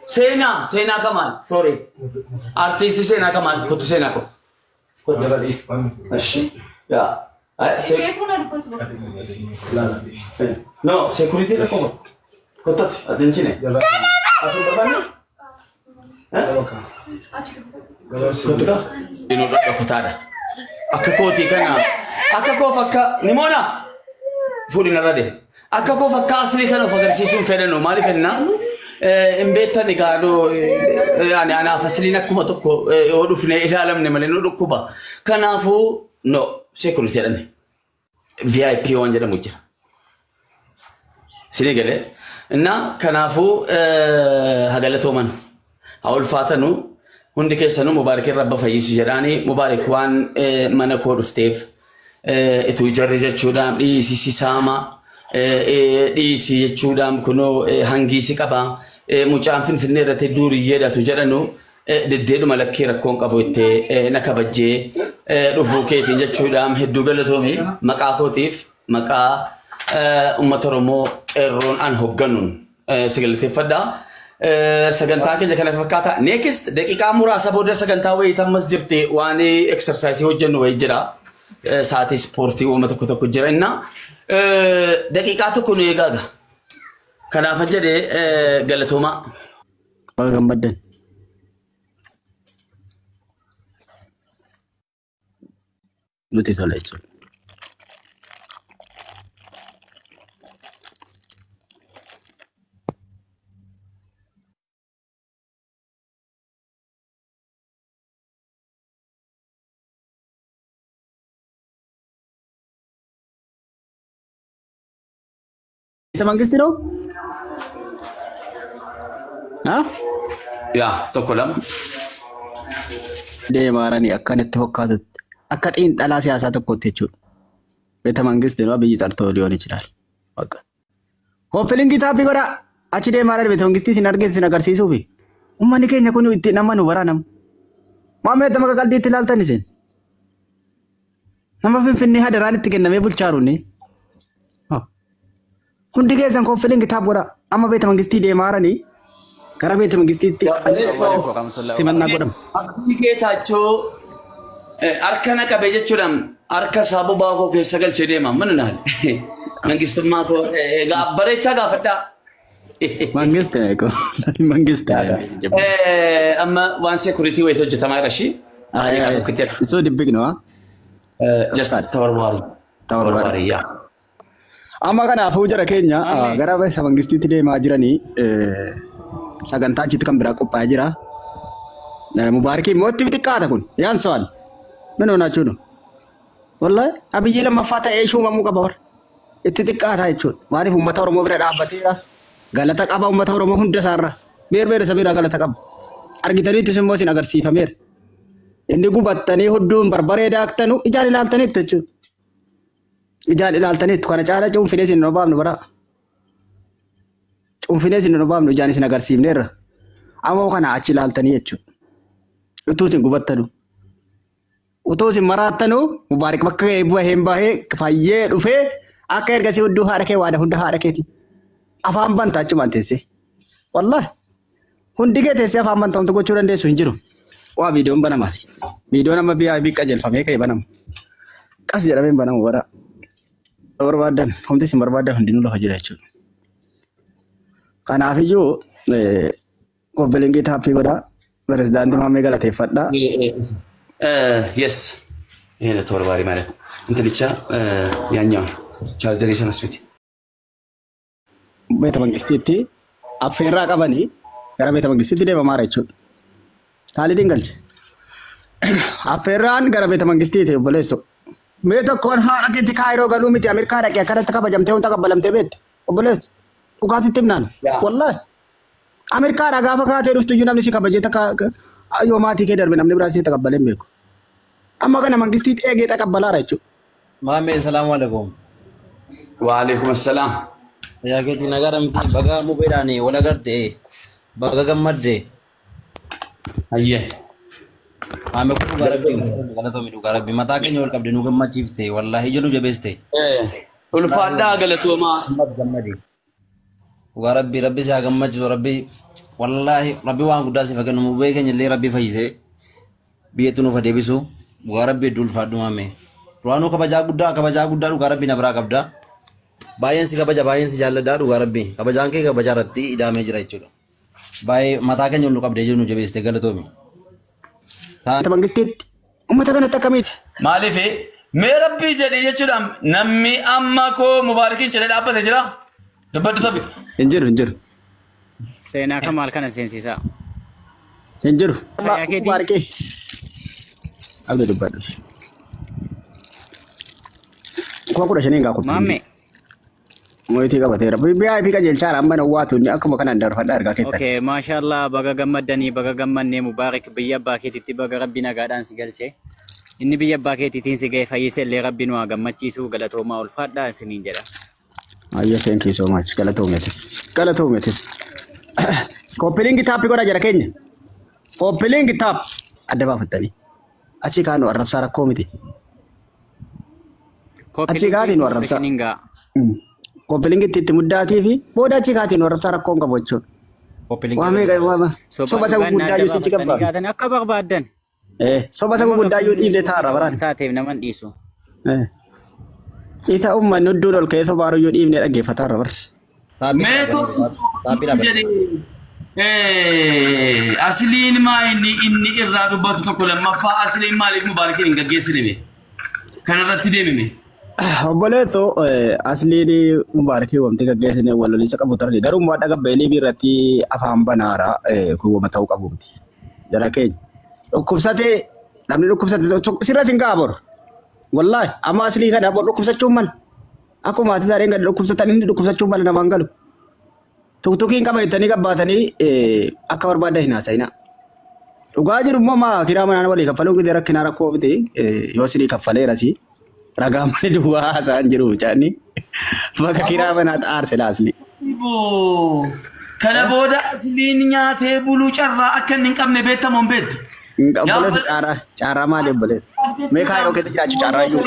Sena Kamal, sorry. Artist Sena Kamal, Kotu Sena Ko. Yeah. No, security na ko. Kotat, attention eh. Aso ba ba? Kotu ka? Dino ka kutada. Akka koti kana. Akka ko fakka nimona. Furi na rade. Akka ko fakka asli kana fagarsiisun fedhano maali fedhna? Imbetta ni gado yani ana fasilina kuma tokko odufne ilaalamne male no dukkuba. Kanafu no security dane. VIP wanja da mujira. Sini gale na kanafu hagalato man. Awul fatanu hundi kesanu mubarak rabba fayisu jedani mubarak wan mana ko duftef itu jarrija chudam si sama si chudam kuno hangi si qaba mucaan finfinne irratti duuriyyee tu jedhanu deddeedu malakki rakkoon qabu itti nakabajje dhufu keetiin jechuudhaan hedduu galatoomi maqaa kootiif maqaa uummata Oromoo qeerroon an hogganuun sagalateeffadha sagantaa keenya kana fakkaata next daqiiqaa muraasa booda sagantaa wayiitan mas jirti waan exercise hojjennu wayi jira sa'aatii ispoortii uummata tokko jira inna daqiiqaa tokko nu eegaaga kanaaf jedhee galatooma gammaddan nuti tola jechuudha. Kita manggis tiro? Hah? Ya, tokko lama. Deemaarani akkanatti hokkaatutti. Akka xiinxalaa siyaasaa tokkotti jechuudha. Beeta mangistiin biyyi xartoo liyoon jiraal. Bakka. Hooppilingi taapii godhaa. Achi deemaarani beeta mangistii sin argeessi sin agarsiisuufi. Uummanni keenya kun itti nama nu waraanamu. Maammee maka qalbiitti ilaaltan isin. Nama finfinnee hadaraan itti kennamee bulchaaruuni. Hundi keessan hooppilingi taap godhaa. Amma beeta mangistii deemaarani. Kara beeta mangistiitti simannaa godhama. Abdii Geetaachoo arkana qabe jechuudhaan arka saabuu baakoo keessa galchee deema mana naal mangistummaa koo bareechaa gaafadhaa. Mangistaa amma waan security wayii hojjetamaa jira shi. Isoo dibbigno just tawarwaaru yaa. Amma kanaafuu jara keenya gara beesa mangistiitti deemaa jiranii sagantaa achitti kan biraa qophaa'ee jira. Mubaarikii mootti xiqqaata kun yaan so'al. Mana onaa jechuudha. Wallahi abiyyi lammaffaa ta'ee shuumamuu qaba warra. Itti xiqqaata jechuudha. Maaliif uummata Oromoo bira dhaabbateera. Galata qaba uummata Oromoo hunda isaarra. Beer sabiira galata qaba. Argitaniitu immoo isin agarsiifameera. Inni gubattanii hedduun barbaree daaktanu ijaan ilaaltaniitu jechuudha. Ijaan ilaaltaniitu kana caala cuunfinee isin hin baafnu bara. Cuunfinee isin hin baafnu ijaan isin agarsiifneerra. Ammoo kana achi ilaaltanii jechuudha. Utuu isin gubattanu. Utuu isin maraattanu mubaarik bakka baheen bahee fayyee dhufee akka ergasii hudduu haadha kee waada hunda haadha keeti. Afaan bantaa achumaan teessee. Wallahi hundi kee teessee afaan bantaa wanti gochuu dandeessu hin jiru. Waa viidiyoon banamaati. Viidiyoon amma biyya qajeelfamee ka'e banamu. Qas jedhamee banamu bara. Barbaadan humti isin barbaadan hundinuu lafa jira jechuudha. Kanaafiyyuu qobbeleen taappii godhaa. Presidente Maamee galateeffadha. Yes. Ini tuh baru mana? Nanti dica yanyo. Cari dari sana seperti. Beta mangistitti affeerraa qabanii gara beta mangistitti deemamaa jechuudha. Haali dingalche. Affeerraan gara beta mangistitti obboleesso. Mee tokkoon haadha keetti kaayiroo galuu miti Ameerikaa dhaqee akkanatti kabajamtee wanta qabbalamtee beekte obboleesso. Dhugaatitti himnaan. Wallahi. Amerika ada gaafa kaatee dhuftu iyyuu namni si kabajee takka yoo maatii kee darbe namni biraa si taqabbalee hin beeku. Amma kana mangistiitti eegee taqabbalaara jechuudha. Maamee salaamu alaikum. Wa alaikum assalam. Yaa keetii nagaa namti baga mubeedhaanii wal agartee baga gammaddee. Hayyee. Maamee kun dhugaa rabbii galatoomi dhugaa rabbii mataa keenya wal qabde nu gammachiifte wallaahi ija nu jabeeste. Ulfaadhaa galatoomaa. Gammadee. Dhugaa rabbi si haa gammachiisu rabbi wallaahi rabbi waan guddaa si fakkennu mubee keenya illee rabbi fayyisee biyyattuu nuuf adeebisu dhugaa rabbi hedduu ulfaadhu maame. Duraanuu kabajaa guddaa dhugaa rabbi na biraa qabda. Baay'een si kabaja baay'een si jaalladhaa dhugaa rabbi kabajaan kee kabajaa irratti ida'amee jira jechuudha. Baay'ee mataa keenya ol nu qabdee jiru nu jabeessitee galatoomi. Mangistiitti uummata kanatti akkamiiti? Maaliif mee rabbii jedhee jechuudhaan namni amma koo mubaarakiin jedhee dhaabbate jira? Dubbaddu Tawfiq. Hin jiru. Seenaa Kamaal kana seensisaa. Hin jiru. Mubaarakee. Abdii dubbadhu. Kuma 15 gaa qophii. Maamme. Mo'itii qabateera. Biyyaa fi qajeelchaa amma na waatu inni akkuma kanaan darfadhaa argaa keessa. Okay, maashaallah baga gammaddanii baga gammannee mubaarak biyya abbaa keetiitti baga rabbi nagaadhaan si galchee. Inni biyya abbaa keetiitiin si ga'e fayyisee illee rabbi nu haa gammachiisu galatoomaa ulfaadhaa isiniin jedha. Ayya thank you so much. Galatoometis. Koppiliin kitaabni godha jara keenya. Koppiliin kitaab adda baafattanii. Achi kaanu arrabsaa rakkoo miti. Achi kaatiin arrabsaa. Koppiliin itti muddaatii fi booda achi kaatiin arrabsaa rakkoo hin qabu jechuudha. Waa meeqa waama. Soba isa guddaayyuu sichi qabaa. Akka barbaadan. Soba isa guddaayyuu dhiibdee taa'arra baraan. Taateef naman dhiisu. Ita ummanni hedduun ol ka'ee sobaaruyyuu dhiibnee dhaggeeffataa irra asliin maa inni irraa dubbatu tokko lammaffaa asliin maaliif mubaarakiin hin gaggeessine kanarratti deemime. Obboleetto asliin mubaarakii wamti gaggeessine walolisa qabu tarre garuu waan dhaga beelii biirratti afaan banaara kuwwama ta'uu qabu miti. Jara keenya dhukkubsatee namni dhukkubsate sirra sin gaabor. Wallahi amma asli kana bo dhukkubsachuun mal akkuma ati saareen gad dhukkubsatan inni dhukkubsachuun mal namaan galu tuktukiin qabatanii qabbaatanii akka barbaada hin haasa'ina dhugaa jiru immoo maa kiraa manaan walii kaffaluu gidee rakkinaa rakkoo miti yoo sinii kaffaleerasi ragaa malee duwwaa haasa'an jiru caanni bakka kiraa manaatti aarsila asli. Kana booda asliin nyaatee buluu carraa akka inni hin qabne beektamuun beektu. Obboleetto carraa maali obboleetto? Meeqa yeroo keessa jiraachuu carraa iyyuu?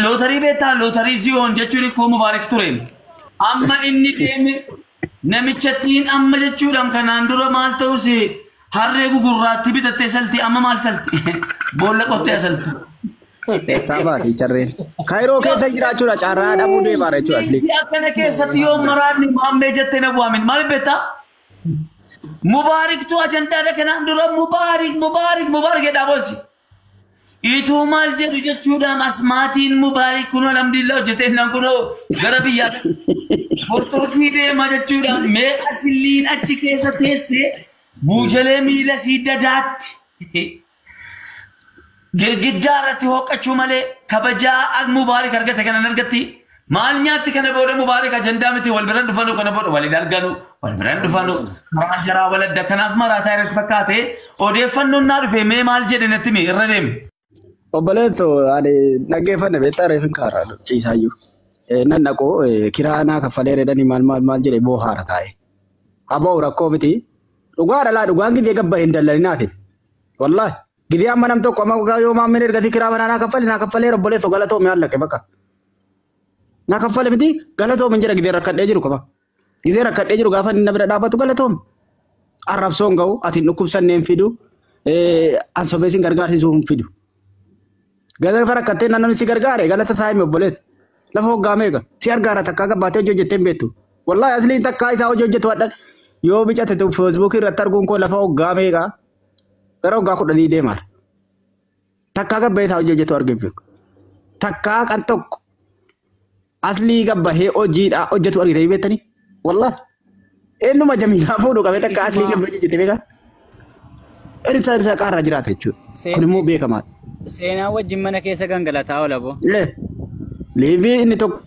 Lootarii beektaa lootarii ziyoon jechuun koo mubaarak ture. Amma inni deeme namichatti amma jechuudhaan kanaan dura maal ta'us harree gugurraatti bitattee salti amma maal salti? Boolla qottee salti. Taabaati carreen. Kaayiroo keessa jiraachuudha carraa dhabuu deemaa jechuudha asli. Akkana keessatti yoo maraanni maammee jettee na bu'aamin maal beektaa? Mubarak tu ajanda ada kena dulu Mubarak ya dabosi. Itu mal jadi jechuudhaan asmaatiin Mubarak kuno alhamdulillah hojjetee nan kuno gara biyyaa Portugalii deema jechuudhaan mee asliin achi keessa teessee buujalee miila sii dadaatti. Girgiddaarratti hooqachuu malee kabajaa Mubarak argate kanan argatti. Maal nyaatti kana booda Mubarak ajandaa miti wal biran dhufanu kana booda waliin arganu wal biran dhufanu maraa jaraa waladda kanaaf maraataa irratti fakkaate odeeffannoon naa dhufe mee maal jedhe natti mee irra deemi. Obboleetto ani dhaggeeffanne beektaa reefin kaaraa ciisaayyuu nan naqoo kiraa naa kaffalee redanii maal jedhe boo haara taa'e haboo rakkoo miti dhugaadha laa dhugaan gidee gabba hin dallalinaati wallahi gidee amma nam tokko amma yoo maammin ergatii kiraa manaa naa kaffalee obboleetto galatoo mi hallaqe bakka. Na kaffale miti galatoo min jira gidee rakkadhee jiru qaba. Gidee rakkadhee jiru gaafa inni na bira dhaabbatu galatoom. Arrabsoon ga'u ati dhukkubsanneen fidu ansobeesin gargaarsiisuu hin fidu. Gaafa rakkattee namni si gargaare galata taa'ime obboleet. Lafa hoggaa meeqa si argaara takkaa gabbaatee hojii hojjettee hin beektu. Wallahi asliin takkaa isaa hojii hojjetu wadhan yoo bicate feesbuukii irratti arguun koo lafa hoggaa meeqa gara hoggaa 10 deemaa. Takkaa gabbee isaa hojii hojjetu argee beeku. Takkaa kan tokko asli gabbahee hojiidha hojjetu argite beektanii wallahi eenyuma jamiilaa fuudhu qabee takka asli gabbahee hojjete beekaa irsa qaarraa jiraata jechuudha kun immoo beekamaadha. Seenaa wajjin mana keessa gangalataa oola boo. Liivii inni tokko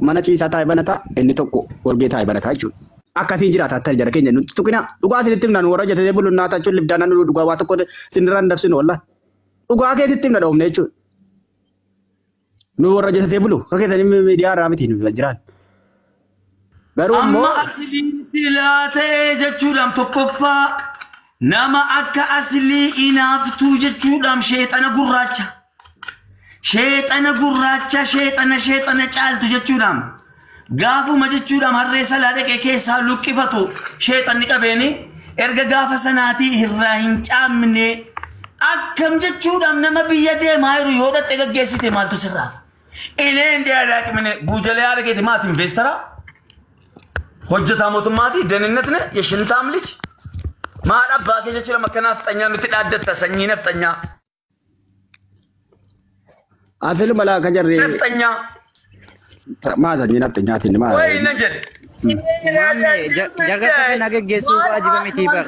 mana ciisaa taa'ee banataa inni tokko walgee taa'ee banataa jechuudha. Akkasiin jiraata akka jara keenya nuti tuqina dhugaa asinitti himnaan warra hojjetee buluun naa taachuun libdaan nu dhugaa waa tokko sinirraan dabsinu wallahi dhugaa keetitti himna dhoofne jechuudha. Nu warra hojjetee bulu kakkeessanii miidiyaa irraa miti nu jiraan. Garuu immoo amma asliin silaa ta'ee jechuudhaan tokkoffaa nama akka aslii inaaftuu jechuudhaan sheexana gurraacha sheexana caaltu jechuudhaan gaafuma jechuudhaan harree salaa dhaqee keessaa luqqifatu sheexanni qabeeni erga gaafa sanaatii irraa hin caamne akkam jechuudhaan nama biyya deemaa jiru yoo dhatte gaggeessite maaltu sirraata. Ineen deedaa qimine guujalee argeeti maati investara hojjetaa mootummaati deeninatne yeshintaam lij maal abbaa kee jechuudha makkanaaf xanyaa nuti dhaaddatta sanyii nafxanyaa. Asli malah kajarre. Nafxanyaa. Maal sanyii nafxanyaatiin maal? Wayi nan jedhe. Jaga kan naga gesu wajiba miti bar.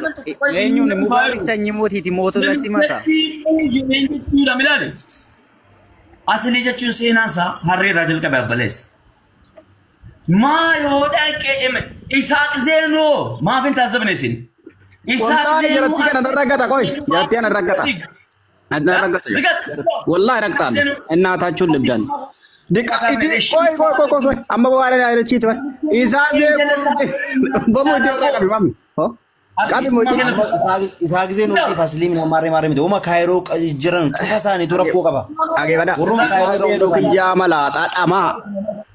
Eenyuun Mubaarak sanyii mootiiti mootota simata. Asli jechuun seenaansaa harreerraa jalqabee abbaleessa. Maa yoo dhaqee Isaaq Zeenoo maaf hin taasifne isin? Isaaq Zeenoo jalatti kana darraggata qoy. Jalatti kana darraggata. Adna darraggata. Wallahi raktaan. Innaataan libdan. Dikkati qoy. Amma waan ana ciitu. Isaaq Zeenoo bomu dirraggata mami. Ho? Kami mooti. Isaaq Zeenoo fi Fasliim namarree marree miti. Uma Kaayiroo jiran cufa isaanii tura koo qaba. Agee bada. Warruma Kaayiroo kiyyaa malaa xaadhamaa.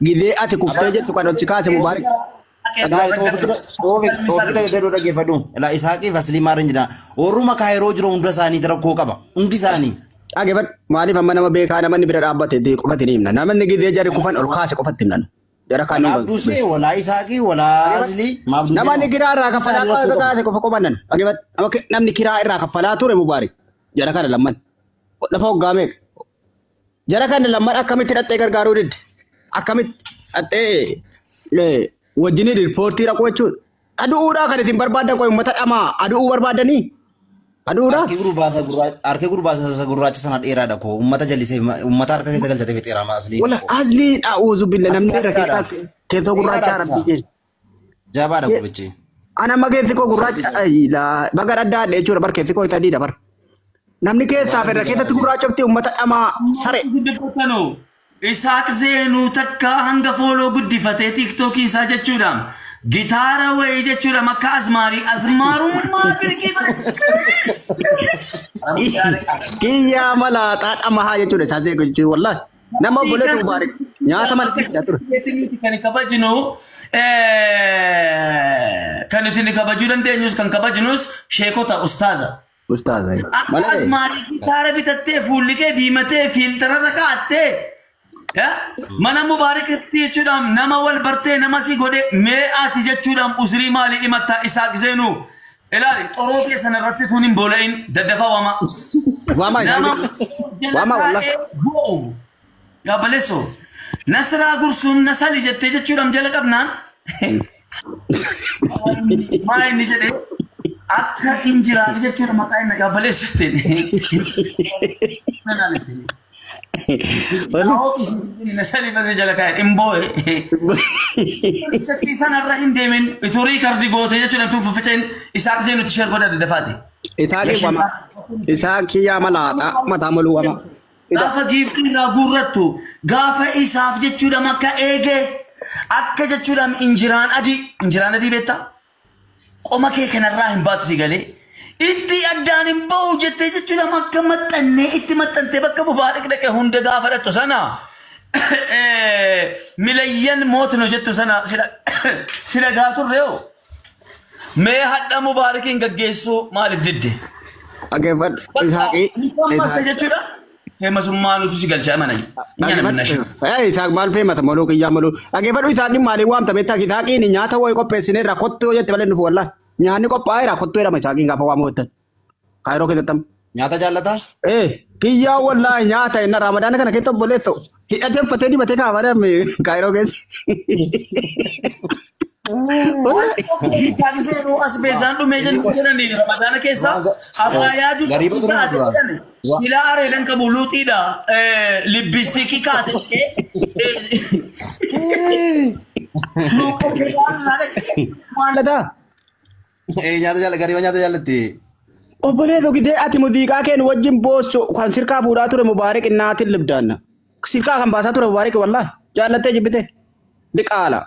Gidee ati kuftee jettu kan hojii kaase Mubaarak. Isaaqii Fasliim marree jira. Warruma Kaayiroo jiru hunda isaanii tura koo qaba. Hundi isaanii. Agee bada maaliif amma nama beekaa namni bira dhaabbate qofatti ni himna. Namni gidee jari kufan ol kaase qofatti himnan. Jara kan Maabdusee walaa Isaaqii walaa Aslii. Namni kiraa irraa kaffalaa kaase qofa qobannan. Agee bada namni kiraa irraa kaffalaa ture Mubaarak. Jara kana lamman. Lafa hoggaamee. Jara kana lamman akkamitti dhattee gargaaruu didde. Akkamitti dhattee wajjin riippoortii raquu jechuudha. Aduudhaa kan isin barbaadan qoy uummata dhamaa aduu barbaadanii. Aduudhaa. Harkee gurbaasa gurraacha sana dheeraadha koo uummata jallisee uummata harka keessa galchatee fi dheeraa Aslii. Wala Aslii dhaa'uuzu billa namni rakkataa keessoo gurraacha rabbii keessa. Jabaadha qobichi. Ana mageessi koo gurraacha baga adda adda jechuudha bar keessi koo isa diida bar. Namni keessaa fedha keessatti gurraachofti uummata dhamaa sare. Isaaq Zeenuu takka hanga fooloo guddifatee tiktookii isaa jechuudhaan gitaara wayii jechuudha makka azmaarummaa birqii kiyyaa malaa xaadhama haa jechuudha isaa Zeenuu jechuudha wallahi nama obboleetu Mubaarak nyaata malatti fida ture. Kan kabajnu kan ittiin kabajuu dandeenyus kan kabajnus sheekota ustaaza. Ustaaza. Azmaarii gitaara bitattee fuulli kee diimatee fiiltararra kaa'attee. Mana Mubaarakitti jechuudhaan nama wal bartee nama si godhe mee'aati jechuudhaan usrii maalii himatta Isaaq Zeenuu. Ilaali xoroo keessan irratti tun hin boola'in daddafa waama. Waama wallahi. Yaa baleessoo Nasraa Gursuun Nasali jettee jechuudhaan jala qabnaan. Maa inni jedhee akka injiraani jechuudha maqaa inni yaa baleessitteen. Nasali basi jala kaa'e imboe. Chatti sanarra hin deemin iturii kardi goote jechuudha tun faffaceen Isaaq Zeenutti sheer godha daddafaate. Isaaq kiyyaa malaa mataa maluu wama. Gaafa giiftii irraa guurrattu gaafa isaaf jechuudha makka eegee akka jechuudha injiraan adii beektaa qoma kee kanarraa hin baatu si galee. Itti addaan hin bahu jettee jechuudha makka maxxannee itti maxxantee bakka Mubaarak dhaqe hunda gaafa dhattu sana milayyan mootino jettu sana sila gaaturreeyo mee hadha Mubaarakiin gaggeessuu maaliif didde? Ageeffadhu Isaaqii. Fammas jechuudha. Feemasummaa nuti si galchaa manani. Isaaq maal feemata maluu kiyyaa maluu. Ageeffadhu Isaaqii maaliif waamta beektaa Isaaqiin nyaata wayii qopheessinee irraa kottuu jette malee nufu wallahi. Nyaanni qophaa'ee irraa kottuu jedhama Isaaqiin gaafa waamu jettan. Kaayiroo keessatti. Nyaata jaallataa? Kiyyaa wallahi nyaata inni Ramadaana kana keessa obboleessoo. Hidhatee uffatee dibatee kaafadame Kaayiroo keessa. Isaaq Zeenuu as beesaan dhumee jedhanii Ramadaana keessa abaayaa dudduudhaa ilaa areedan qabu luuxiidha libbistiikii kaatee luuqoo maalataa. Gariba nyaata jaallatti. Obboleessoo gidee ati muuziqaa keen wajjin boosso kan sirkaa fuudhaa ture Mubaarak innaatiin libdaanna. Sirkaa kan baasaa ture Mubaarak wallahi jaallattee jibbite. Diqaala.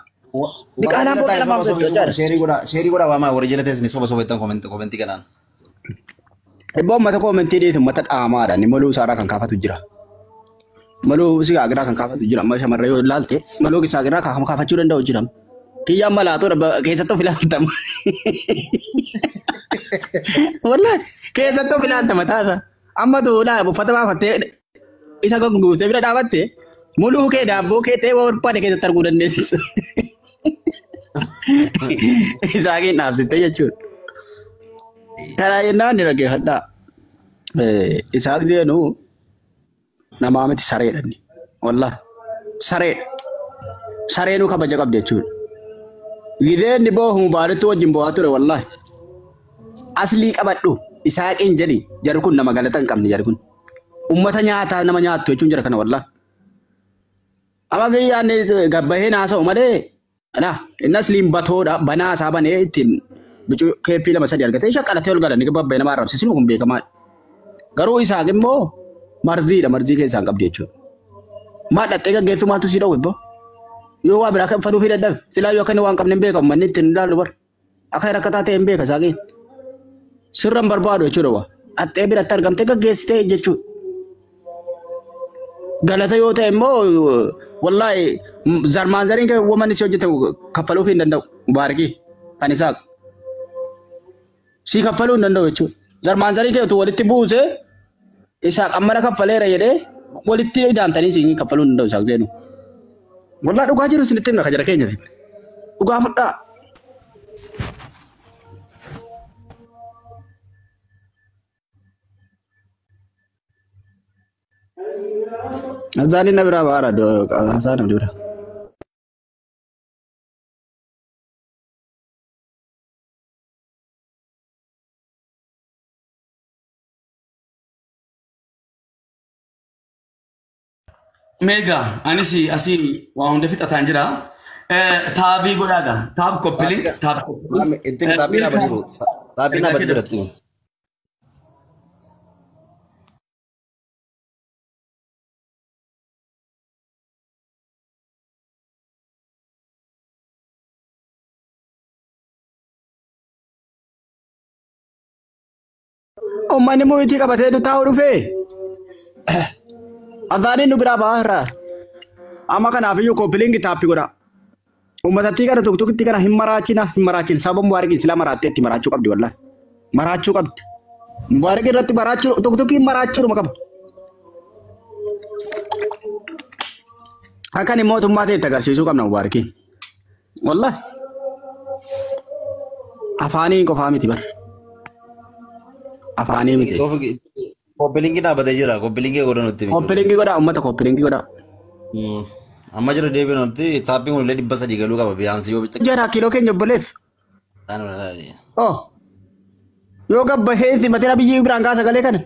Diqaalaa boodee lafaan beektu. Sheerii godhaa waamaa warri jalatees ni soba sobeettan komentii kanaan. Ebboo uummata komentii dhiyeessu uummata dhaamaadha ni maluu isaadhaa kan kaafatu jira. Maluu si agiraa kan kaafatu jira. Amma shamarree yoo ilaalte maluu isa agiraa kan kaafachuu danda'u jira. Kiyyaan malaatoo keessattuu filantama. Wallahi keessattuu filantama taasa. Amma tuulaa uffata baafattee isa guutee bira dhaabatte muluu kee daabboo kee ta'ee barbaade keessatti arguu dandeessisa. Isaaqiin dhaabsiftee jechuudha. Karaa jennaan ni dhaggeeffadhaa. Isaaq jeenu namaa miti sareedha inni. Wallahi sareedha. Sareenuu kabaja qabdi jechuudha. Gideen ni boohu mubaarattuu wajjin boo'aa ture wallahi. Aslii qabadhu Isaaqiin jedhi jarri kun nama galata hin qabne jarri kun. Ummata nyaataa nama nyaattu jechuun jira kana wallahi. Amma biyyaan gabbahee naasa'u malee inni asliin batoodha banaa isaa banee ittiin bicuu keeppii 2-3 argatee shaqqalatee ol galan gabbahee nama arrabsiisinu kun beekamaadha. Garuu Isaaq immoo marziidha marzii keessaa hin qabdi jechuudha. Maa dhattee gaggeessu maaltu si dhowwe boo? Yoo waa biraa kan faduu fi dadhabe silaa yoo akka inni waan qabne hin beekamu manni ittiin ilaalu bar. Akka hin rakkataa ta'e hin beeka Isaaqiin. Sirran barbaadu jechuudha waa. Dhattee biratti argamtee gaggeessitee jechuudha. Galata yoo ta'e immoo wallahi zarmaan zariin kee womanni si hojjete kaffaluu hin danda'u mubaarikii kan Isaaq. Si kaffaluu hin danda'u jechuudha. Zarmaan zariin kee utuu walitti buuse Isaaq ammana kaffaleera jedhee walitti ida'amtanii si kaffaluu hin danda'u Isaaq zeenu. Wallahi dhugaa jiru isinitti himna kajara keenya. Dhugaa fudhaa. Azani na bira bara do Hasan na bira. Mega anisi asi waa hunda fixataan jira. Taabii godhaaga. Taab koppiling taab. Itti taabii na badiru. Taabii na badiratti. Ummanni muuyitii qabatee taa'u dhufee. Afaaniin nu biraa baharraa. Amma kanaafiyyuu koppilingi taappii godha. Uummatattii kana tuktukitti kana hin maraachina. Sababa Mubaarikiin silaa maraattee itti maraachuu qabdi wallahi. Maraachuu qabdi. Mubaarik irratti maraachuu tuktukii maraachuu qaba. Akka inni mootummaa ta'e itti agarsiisuu qabna Mubaarikiin. Wallahi. Afaaniin qofaa miti bara. Afaanii miti. Koppilingi dhaabatee jira. Koppilingi godha nutti. Koppilingi godha uummata koppilingi godha. Amma jira deebiin nutti taappiin kun illee 300 galuu qaba biyyaansi yoo bitta. Jara kiiloo keenya obboleessa. Oh. Yoo gabbahee si matira biyyi biraan kaasa galee kana.